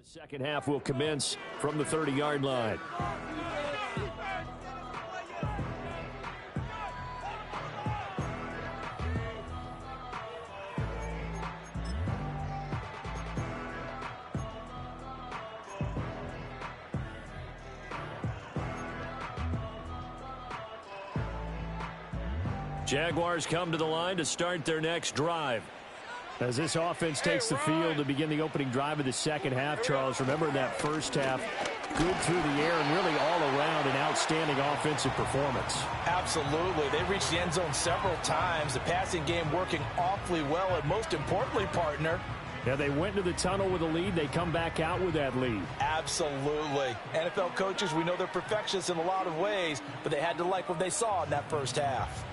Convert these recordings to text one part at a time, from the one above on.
Second half will commence from the 30-yard line. Jaguars come to the line to start their next drive. As this offense takes the field to begin the opening drive of the second half, Charles, remember in that first half, good through the air and really all around an outstanding offensive performance. Absolutely. They reached the end zone several times. The passing game working awfully well, and most importantly, partner, yeah, they went into the tunnel with a lead. They come back out with that lead. Absolutely. NFL coaches, we know they're perfectionists in a lot of ways, but they had to like what they saw in that first half.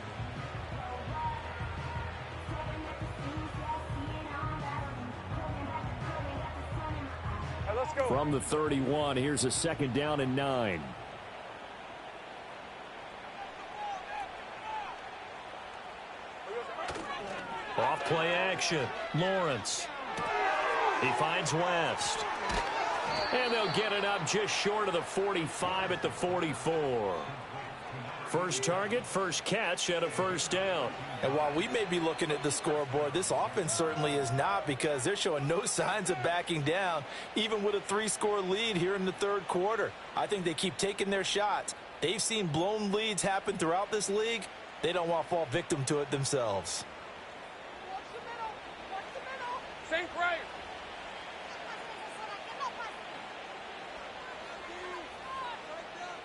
From the 31, here's a second down and 9. Off play action. Lawrence. He finds West. And they'll get it up just short of the 45 at the 44. First target, first catch, and a first down. And while we may be looking at the scoreboard, this offense certainly is not, because they're showing no signs of backing down, even with a 3-score lead here in the third quarter. I think they keep taking their shots. They've seen blown leads happen throughout this league. They don't want to fall victim to it themselves. Sink right.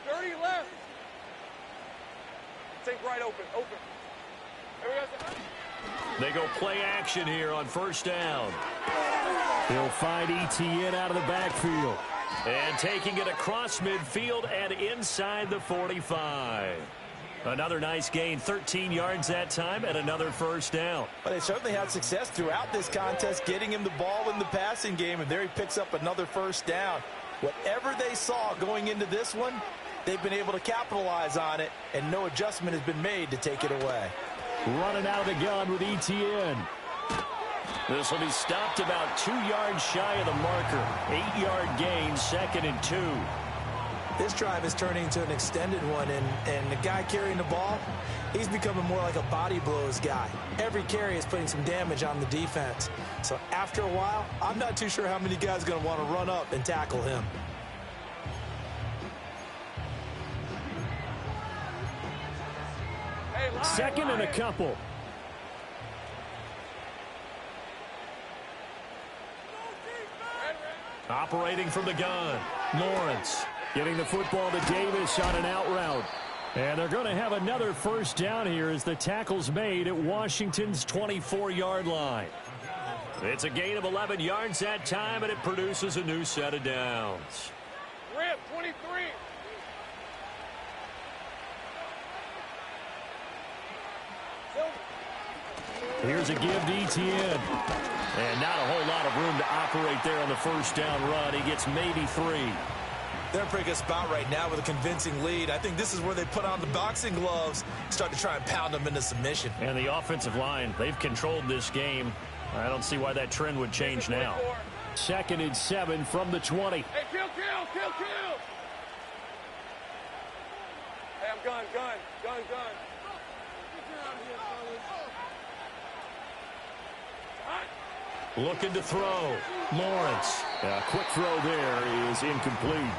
Dirty left. Sink right open. They go play action here on first down. He'll find Etienne out of the backfield. And taking it across midfield and inside the 45. Another nice gain, 13 yards that time, and another first down. But they certainly had success throughout this contest, getting him the ball in the passing game, and there he picks up another first down. Whatever they saw going into this one, they've been able to capitalize on it, and no adjustment has been made to take it away. Running out of the gun with Etienne. This will be stopped about 2 yards shy of the marker. 8-yard gain, 2nd and 2. This drive is turning into an extended one, and the guy carrying the ball, he's becoming more like a body blows guy. Every carry is putting some damage on the defense. So after a while, I'm not too sure how many guys are going to want to run up and tackle him. Second and a couple. Operating from the gun, Lawrence getting the football to Davis on an out route. And they're going to have another first down here as the tackle's made at Washington's 24-yard line. It's a gain of 11 yards that time, and it produces a new set of downs. Rip, 23. Here's a give to Etienne. And not a whole lot of room to operate there on the first down run. He gets maybe 3. They're in a pretty good spot right now with a convincing lead. I think this is where they put on the boxing gloves, start to try and pound them into submission. And the offensive line, they've controlled this game. I don't see why that trend would change now. 2nd and 7 from the 20. Hey, kill. Hey, I'm gun. Looking to throw. Lawrence. A quick throw there is incomplete.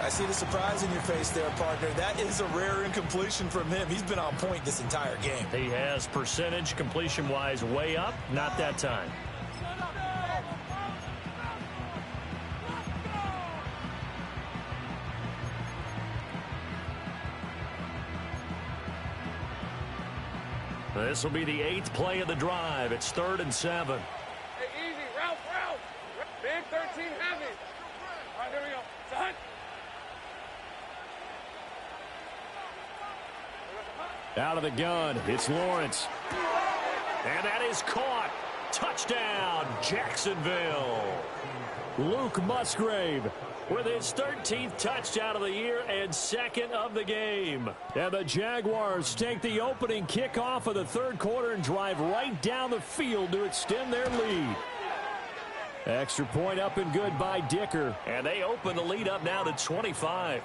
I see the surprise in your face there, partner. That is a rare incompletion from him. He's been on point this entire game. He has percentage completion-wise way up. Not that time. This will be the 8th play of the drive. It's 3rd and 7. Hey, easy. Route. Big 13 heavy. All right, here we go. Son. Out of the gun, it's Lawrence. And that is caught. Touchdown, Jacksonville. Luke Musgrave with his 13th touchdown of the year and 2nd of the game. And the Jaguars take the opening kickoff of the third quarter and drive right down the field to extend their lead. Extra point up and good by Dicker. And they open the lead up now to 25.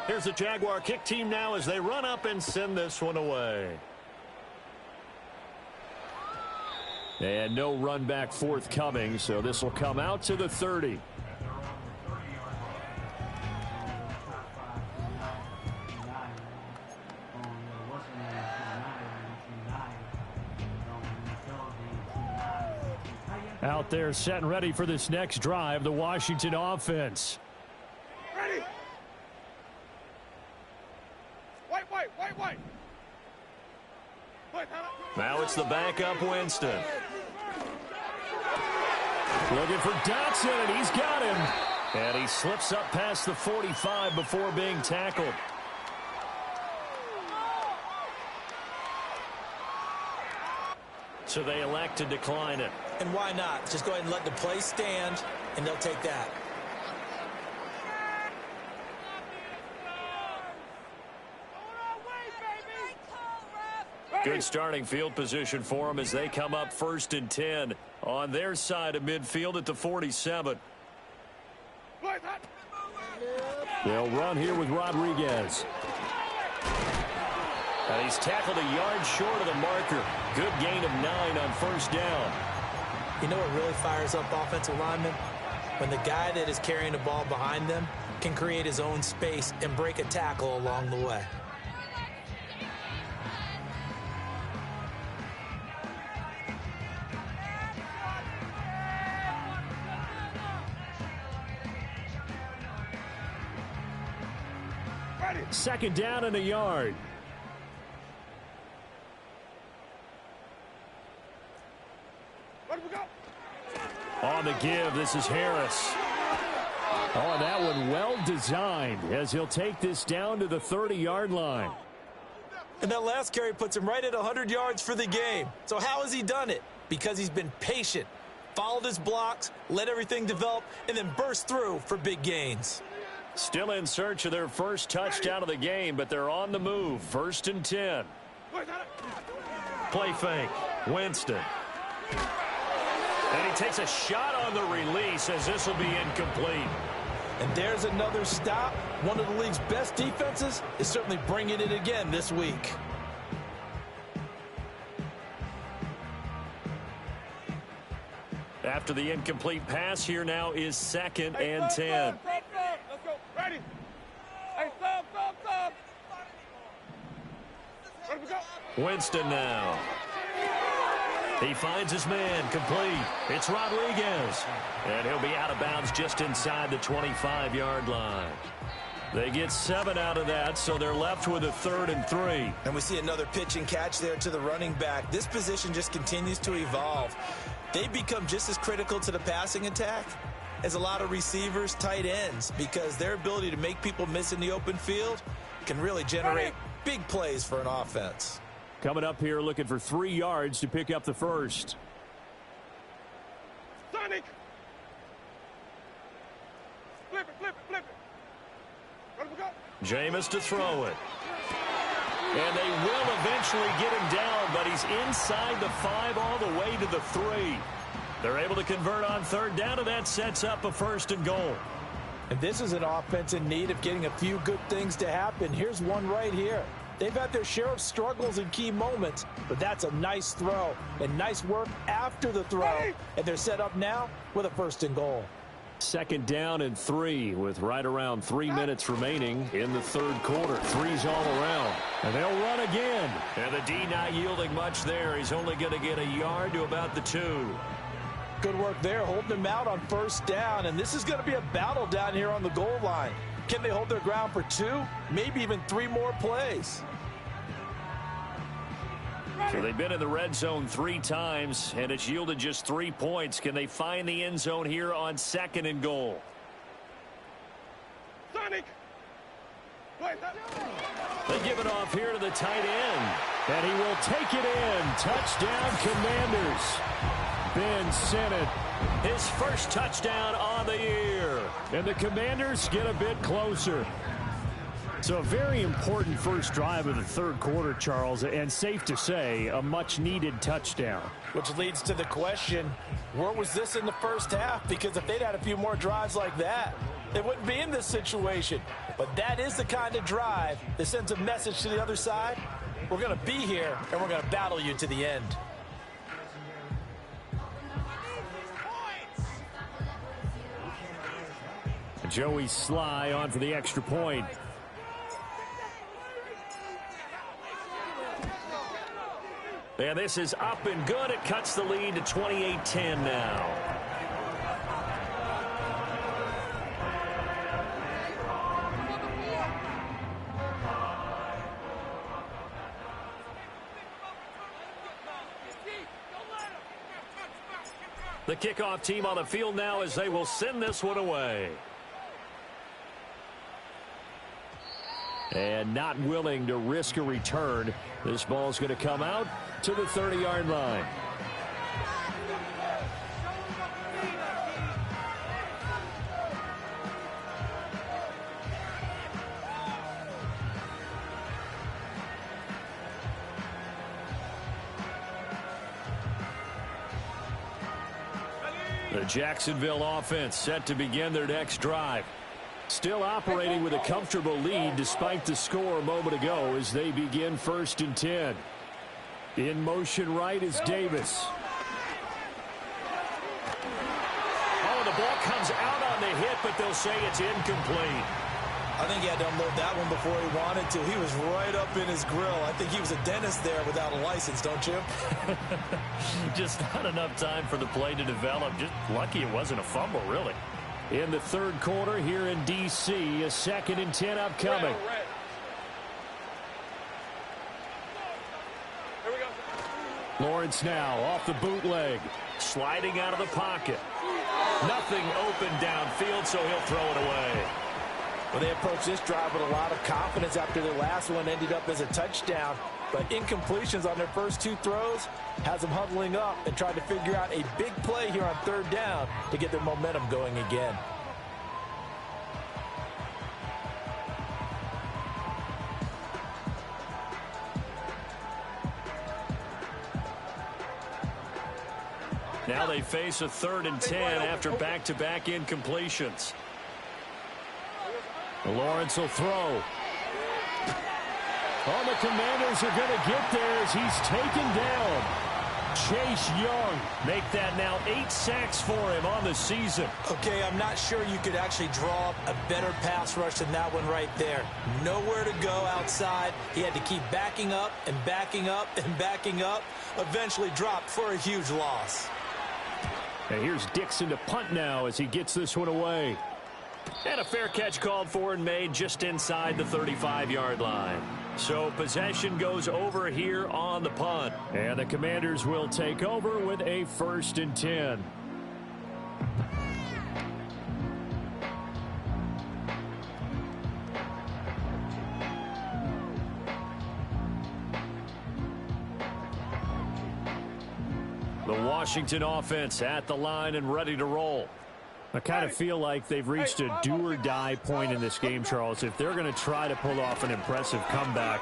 Here's the Jaguar kick team now as they run up and send this one away. And no run back forthcoming, so this will come out to the 30. Out there set and ready for this next drive, the Washington offense. Ready. White. Now it's the backup Winston. Looking for Dotson, and he's got him. And he slips up past the 45 before being tackled. So they elect to decline it. And why not? Just go ahead and let the play stand, and they'll take that. Good starting field position for them as they come up 1st and 10 on their side of midfield at the 47. They'll run here with Rodriguez. And he's tackled a yard short of the marker. Good gain of 9 on 1st down. You know what really fires up offensive linemen? When the guy that is carrying the ball behind them can create his own space and break a tackle along the way. Second down and a yard. On the give, this is Harris. Oh, and that one well designed as he'll take this down to the 30-yard line. And that last carry puts him right at 100 yards for the game. So how has he done it? Because he's been patient, followed his blocks, let everything develop, and then burst through for big gains. Still in search of their first touchdown of the game, but they're on the move. 1st and 10. Play fake. Winston. And he takes a shot on the release as this will be incomplete. And there's another stop. One of the league's best defenses is certainly bringing it again this week. After the incomplete pass, here now is 2nd and 10. Let's go. Ready. Hey, stop. Ready to go. Winston now. He finds his man complete. It's Rodriguez. And he'll be out of bounds just inside the 25-yard line. They get 7 out of that, so they're left with a 3rd and 3. And we see another pitch and catch there to the running back. This position just continues to evolve. They become just as critical to the passing attack as a lot of receivers, tight ends, because their ability to make people miss in the open field can really generate big plays for an offense. Coming up here looking for 3 yards to pick up the first. Sonic! Flip it. Ready to go. Jameis to throw it. And they will eventually get him down, but he's inside the 5 all the way to the 3. They're able to convert on 3rd down, and that sets up a 1st and goal. And this is an offense in need of getting a few good things to happen. Here's one right here. They've had their share of struggles in key moments, but that's a nice throw and nice work after the throw. And they're set up now with a 1st and goal. 2nd down and 3 with right around 3 minutes remaining in the 3rd quarter. 3's all around. And they'll run again. And the D not yielding much there. He's only going to get a yard to about the 2. Good work there, holding them out on 1st down. And this is going to be a battle down here on the goal line. Can they hold their ground for 2, maybe even 3 more plays? So they've been in the red zone 3 times, and it's yielded just 3 points. Can they find the end zone here on 2nd and goal? Sonic! They give it off here to the tight end, and he will take it in. Touchdown, Commanders. Ben Sinnott, his first touchdown on the year. And the Commanders get a bit closer. So a very important first drive of the third quarter, Charles, and safe to say, a much-needed touchdown. Which leads to the question, where was this in the first half? Because if they'd had a few more drives like that, they wouldn't be in this situation. But that is the kind of drive that sends a message to the other side. We're going to be here, and we're going to battle you to the end. Joey Sly on for the extra point. And this is up and good. It cuts the lead to 28-10 now. The kickoff team on the field now as they will send this one away. And not willing to risk a return. This ball's going to come out to the 30-yard line. The Jacksonville offense set to begin their next drive. Still operating with a comfortable lead despite the score a moment ago as they begin 1st and 10. In motion right is Davis. Oh, the ball comes out on the hit, but they'll say it's incomplete. I think he had to unload that one before he wanted to. He was right up in his grill. I think he was a dentist there without a license, don't you? Just not enough time for the play to develop. Just lucky it wasn't a fumble, really. In the third quarter here in D.C., a 2nd and 10 upcoming. Lawrence now off the bootleg. Sliding out of the pocket. Nothing open downfield, so he'll throw it away. Well, they approached this drive with a lot of confidence after their last one ended up as a touchdown. But incompletions on their first 2 throws has them huddling up and trying to figure out a big play here on 3rd down to get their momentum going again. Now they face a 3rd and 10 after back-to-back incompletions. Lawrence will throw. Oh, the Commanders are going to get there as he's taken down. Chase Young make that now 8 sacks for him on the season. Okay, I'm not sure you could actually draw up a better pass rush than that one right there. Nowhere to go outside. He had to keep backing up and backing up and backing up. Eventually dropped for a huge loss. And here's Dixon to punt now as he gets this one away. And a fair catch called for and made just inside the 35-yard line. So possession goes over here on the punt. And the Commanders will take over with a 1st and 10. The Washington offense at the line and ready to roll. I kind of feel like they've reached a do-or-die point in this game, Charles. If they're going to try to pull off an impressive comeback,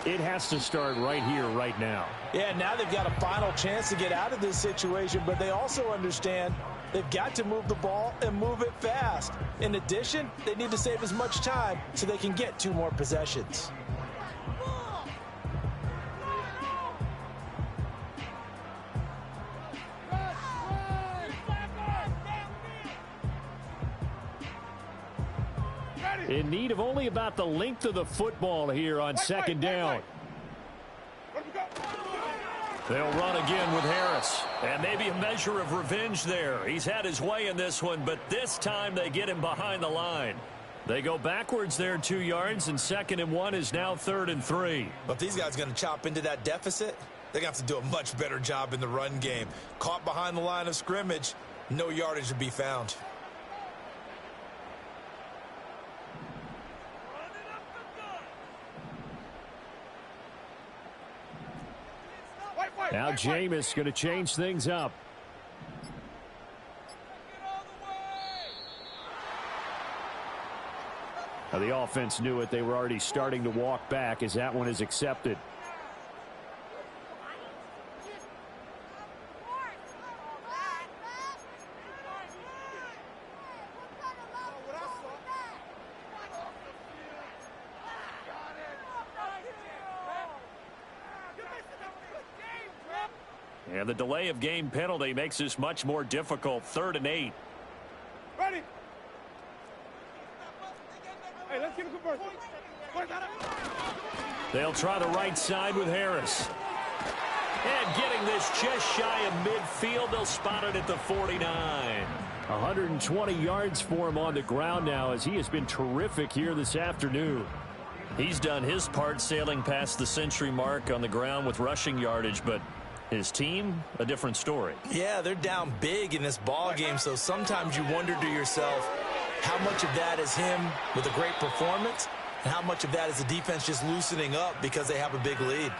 it has to start right here, right now. Yeah, now they've got a final chance to get out of this situation, but they also understand they've got to move the ball and move it fast. In addition, they need to save as much time so they can get 2 more possessions. In need of only about the length of the football here on 2nd down. They'll run again with Harris. And maybe a measure of revenge there. He's had his way in this one, but this time they get him behind the line. They go backwards there 2 yards, and 2nd and 1 is now 3rd and 3. But if these guys are going to chop into that deficit, they're going to have to do a much better job in the run game. Caught behind the line of scrimmage, no yardage to be found. Now Jameis going to change things up. Now, the offense knew it. They were already starting to walk back as that one is accepted. And the delay of game penalty makes this much more difficult. 3rd and 8. Ready? Hey, let's get a conversion. They'll try the right side with Harris. And getting this just shy of midfield, they'll spot it at the 49. 120 yards for him on the ground now as he has been terrific here this afternoon. He's done his part sailing past the century mark on the ground with rushing yardage, but his team, a different story. Yeah, they're down big in this ball game, so sometimes you wonder to yourself how much of that is him with a great performance and how much of that is the defense just loosening up because they have a big lead.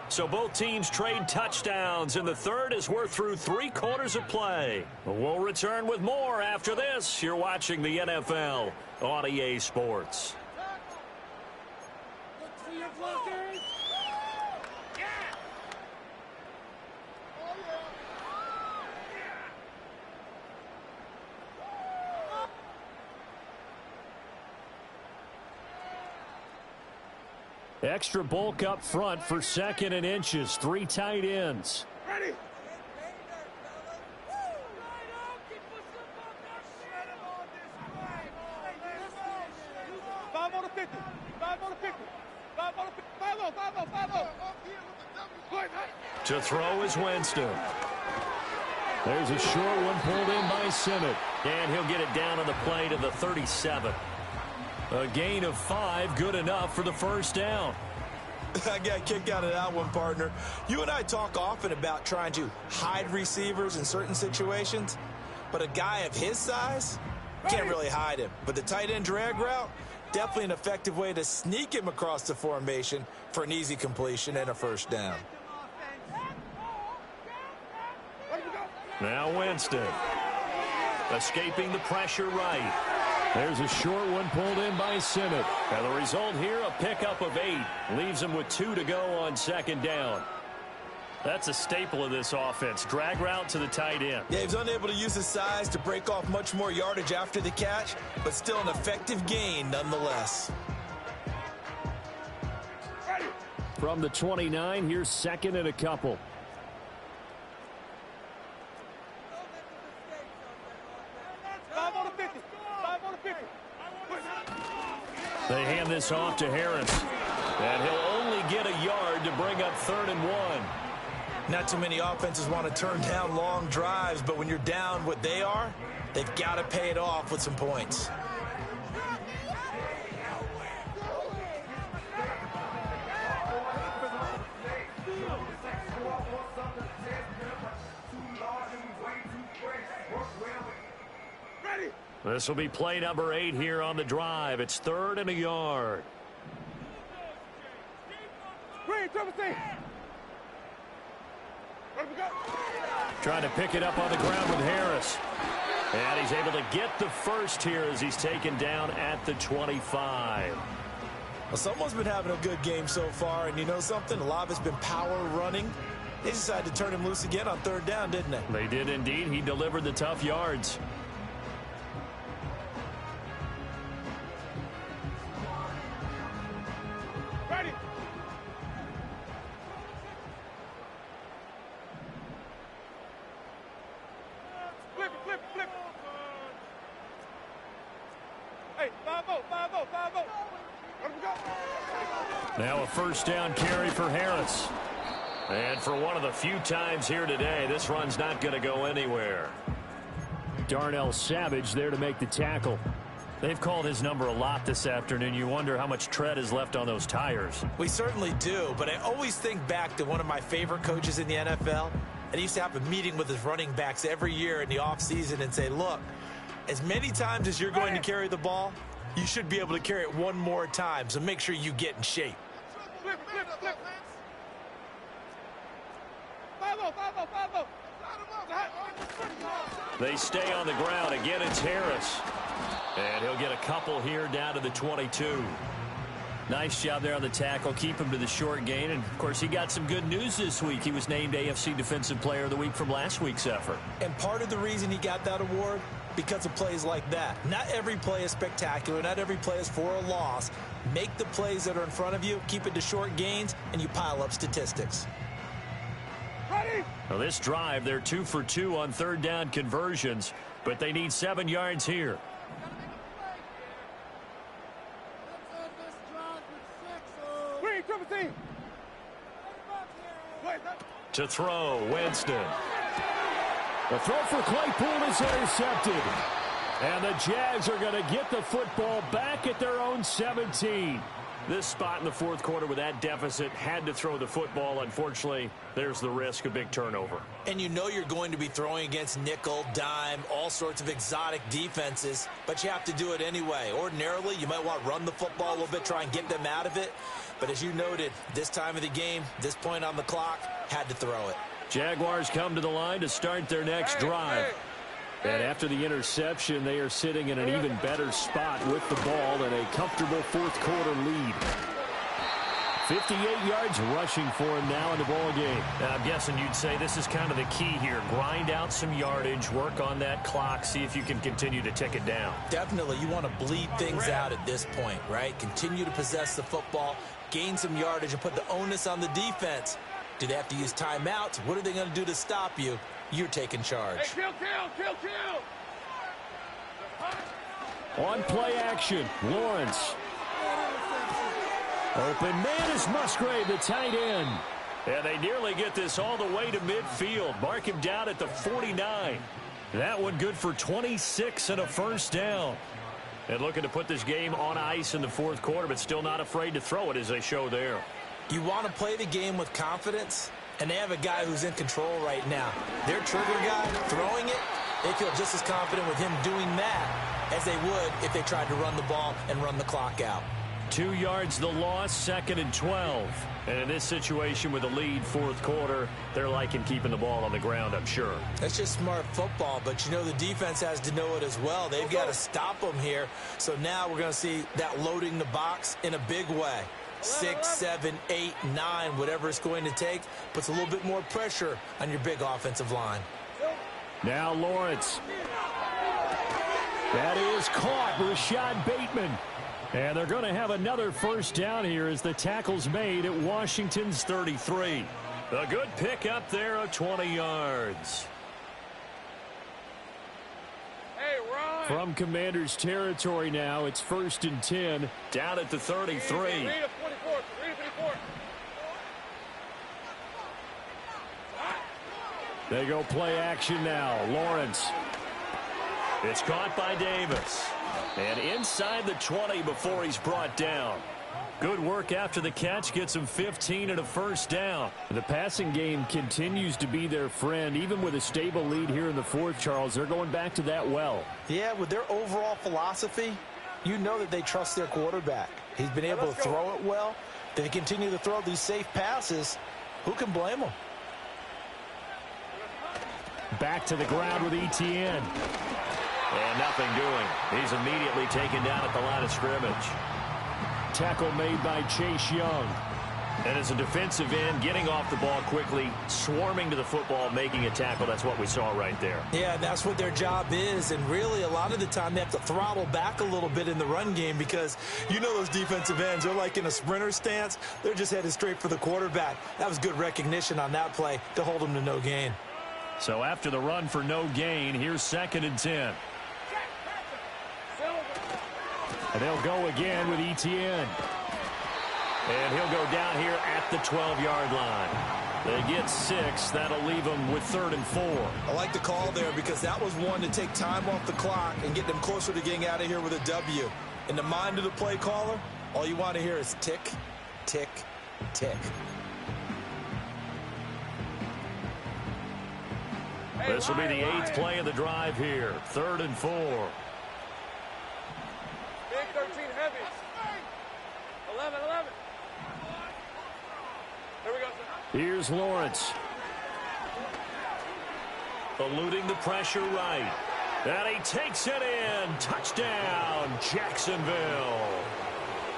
So both teams trade touchdowns in the third as we're through 3 quarters of play. We'll return with more after this. You're watching the NFL on EA Sports. Extra bulk up front for 2nd and inches. 3 tight ends. Ready? Five on the 50. 5 on the 50. 5 on the 50. 5 To throw is Winston. There's a short one pulled in by Simmons. And he'll get it down on the play to the 37. A gain of 5, good enough for the first down. I got a kick out of that one, partner. You and I talk often about trying to hide receivers in certain situations, but a guy of his size can't really hide him. But the tight end drag route, definitely an effective way to sneak him across the formation for an easy completion and a first down. Now Winston. Escaping the pressure right. There's a short one pulled in by Simmons. And the result here, a pickup of 8. Leaves him with 2 to go on 2nd down. That's a staple of this offense. Drag route to the tight end. Yeah, he's unable to use his size to break off much more yardage after the catch, but still an effective gain nonetheless. From the 29, here's 2nd and a couple. They hand this off to Harris. And he'll only get a yard to bring up 3rd and 1. Not too many offenses want to turn down long drives, but when you're down what they are, they've got to pay it off with some points. This will be play number 8 here on the drive. It's 3rd and a yard. Trying to pick it up on the ground with Harris. And he's able to get the first here as he's taken down at the 25. Well, someone's been having a good game so far, and you know something? A lot of it's been power running. They decided to turn him loose again on 3rd down, didn't they? They did indeed. He delivered the tough yards. Ready? Flip it, flip it, flip it. Hey, 5-0, 5-0, 5-0. Let him go. Now a first down carry for Harris. And for one of the few times here today, this run's not going to go anywhere. Darnell Savage there to make the tackle. They've called his number a lot this afternoon. You wonder how much tread is left on those tires. We certainly do, but I always think back to one of my favorite coaches in the NFL. And he used to have a meeting with his running backs every year in the offseason and say, look, as many times as you're going to carry the ball, you should be able to carry it one more time, so make sure you get in shape. Flip, flip, flip. 5-0, 5-0, 5-0. They stay on the ground. Again, it's Harris. And he'll get a couple here down to the 22. Nice job there on the tackle. Keep him to the short gain. And, of course, he got some good news this week. He was named AFC Defensive Player of the Week from last week's effort. And part of the reason he got that award, because of plays like that. Not every play is spectacular. Not every play is for a loss. Make the plays that are in front of you, keep it to short gains, and you pile up statistics. Ready? Well, this drive, they're 2 for 2 on third down conversions, but they need 7 yards here. To throw, Winston. The throw for Claypool is intercepted. And the Jags are going to get the football back at their own 17. This spot in the fourth quarter with that deficit had to throw the football. Unfortunately, there's the risk of big turnover. And you know you're going to be throwing against nickel, dime, all sorts of exotic defenses, but you have to do it anyway. Ordinarily, you might want to run the football a little bit, try and get them out of it. But as you noted, this time of the game, this point on the clock, had to throw it. Jaguars come to the line to start their next drive. And after the interception, they are sitting in an even better spot with the ball and a comfortable fourth quarter lead. 58 yards rushing for him now in the ball game. Now, I'm guessing you'd say this is kind of the key here. Grind out some yardage, work on that clock, see if you can continue to tick it down. Definitely, you want to bleed things out at this point, right? Continue to possess the football, gain some yardage, and put the onus on the defense. Do they have to use timeouts? What are they going to do to stop you? You're taking charge. Hey, kill. On play action, Lawrence. Open man is Musgrave, the tight end. And they nearly get this all the way to midfield. Mark him down at the 49. That one good for 26 and a first down. And looking to put this game on ice in the fourth quarter, but still not afraid to throw it as they show there. You want to play the game with confidence, and they have a guy who's in control right now. Their trigger guy throwing it, they feel just as confident with him doing that as they would if they tried to run the ball and run the clock out. 2 yards the loss, 2nd and 12. And in this situation with a lead fourth quarter, they're liking keeping the ball on the ground, I'm sure. That's just smart football, but you know the defense has to know it as well. They've got to stop them here. So now we're going to see that loading the box in a big way. 6, 7, 8, 9, whatever it's going to take, puts a little bit more pressure on your big offensive line. Now Lawrence. That is caught, Rashad Bateman. And they're going to have another first down here as the tackle's made at Washington's 33. A good pick up there of 20 yards. Hey, run. From Commander's territory now, it's 1st and 10, down at the 33. Read it 24. They go play action now. Lawrence. It's caught by Davis. And inside the 20 before he's brought down. Good work after the catch. Gets him 15 and a first down. The passing game continues to be their friend. Even with a stable lead here in the fourth, Charles, they're going back to that well. Yeah, with their overall philosophy, you know that they trust their quarterback. He's been able to throw it well. They continue to throw these safe passes. Who can blame them? Back to the ground with Etienne. And nothing doing. He's immediately taken down at the line of scrimmage. Tackle made by Chase Young. And as a defensive end, getting off the ball quickly, swarming to the football, making a tackle. That's what we saw right there. Yeah, that's what their job is. And really, a lot of the time, they have to throttle back a little bit in the run game because you know those defensive ends, they're like in a sprinter stance. They're just headed straight for the quarterback. That was good recognition on that play to hold them to no gain. So after the run for no gain, here's 2nd and 10. And they'll go again with Etienne. And he'll go down here at the 12-yard line. They get 6. That'll leave them with 3rd and 4. I like the call there because that was one to take time off the clock and get them closer to getting out of here with a W. In the mind of the play caller, all you want to hear is tick, tick, tick. This will be the 8th play of the drive here. 3rd and 4. Big 13 heavy. 11. Here we go, sir. Here's Lawrence. Eluding the pressure right. And he takes it in. Touchdown, Jacksonville.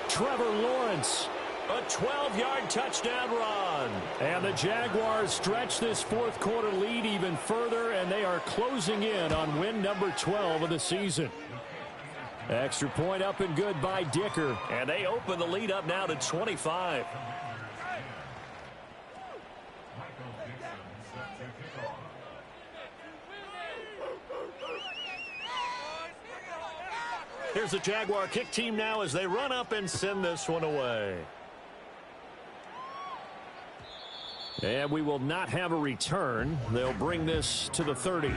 Trevor Lawrence, a 12-yard touchdown run. And the Jaguars stretch this fourth quarter lead even further, and they are closing in on win number 12 of the season. Extra point up and good by Dicker. And they open the lead up now to 25. Here's the Jaguar kick team now as they run up and send this one away. And we will not have a return. They'll bring this to the 30.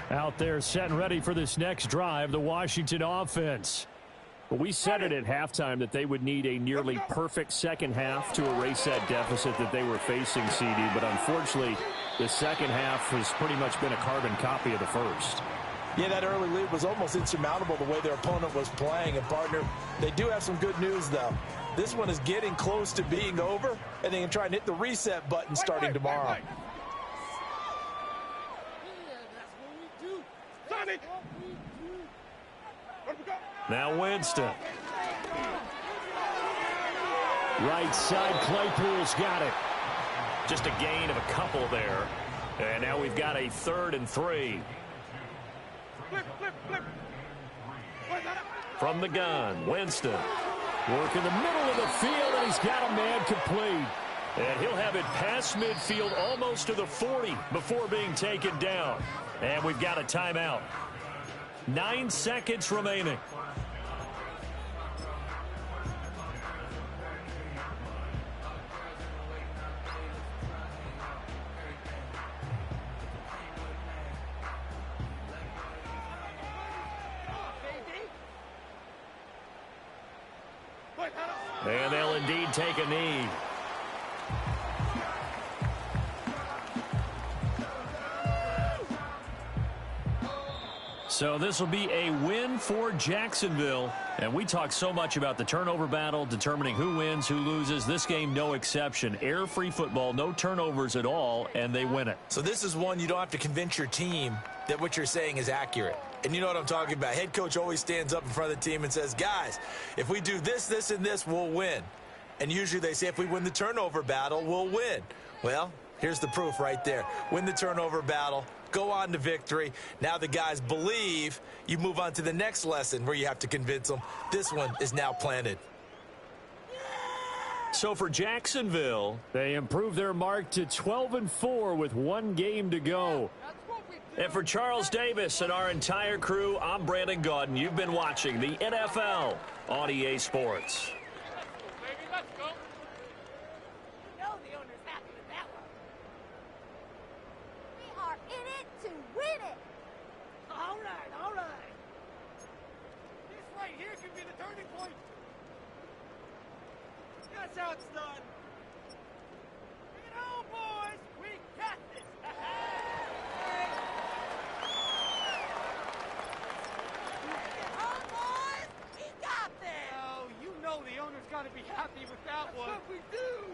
Out there set and ready for this next drive, the Washington offense. But we said it at halftime that they would need a nearly perfect second half to erase that deficit that they were facing, CD. But unfortunately, the second half has pretty much been a carbon copy of the first. Yeah, that early lead was almost insurmountable the way their opponent was playing. And, partner, they do have some good news, though. This one is getting close to being over, and they can try and hit the reset button starting tomorrow. Now Winston. Right side, Claypool's got it. Just a gain of a couple there. And now we've got a 3rd and 3. From the gun, Winston. Work in the middle of the field, and he's got a man complete. And he'll have it past midfield almost to the 40 before being taken down. And we've got a timeout. 9 seconds remaining. And they'll indeed take a knee. So this will be a win for Jacksonville. And we talk so much about the turnover battle, determining who wins, who loses. This game, no exception. Air-free football, no turnovers at all, and they win it. So this is one you don't have to convince your team that what you're saying is accurate. And you know what I'm talking about. Head coach always stands up in front of the team and says, guys, if we do this, this, and this, we'll win. And usually they say if we win the turnover battle, we'll win. Well, here's the proof right there. Win the turnover battle. Go on to victory. Now the guys believe. You move on to the next lesson where you have to convince them. This one is now planted. So for Jacksonville, they improve their mark to 12-4 with 1 game to go. And for Charles Davis and our entire crew, I'm Brandon Gaudin. You've been watching the NFL on EA Sports. That's how it's done. Bring it on, boys. We got this. boys. We got this. Oh, you know the owner's got to be happy with that one. That's what we do.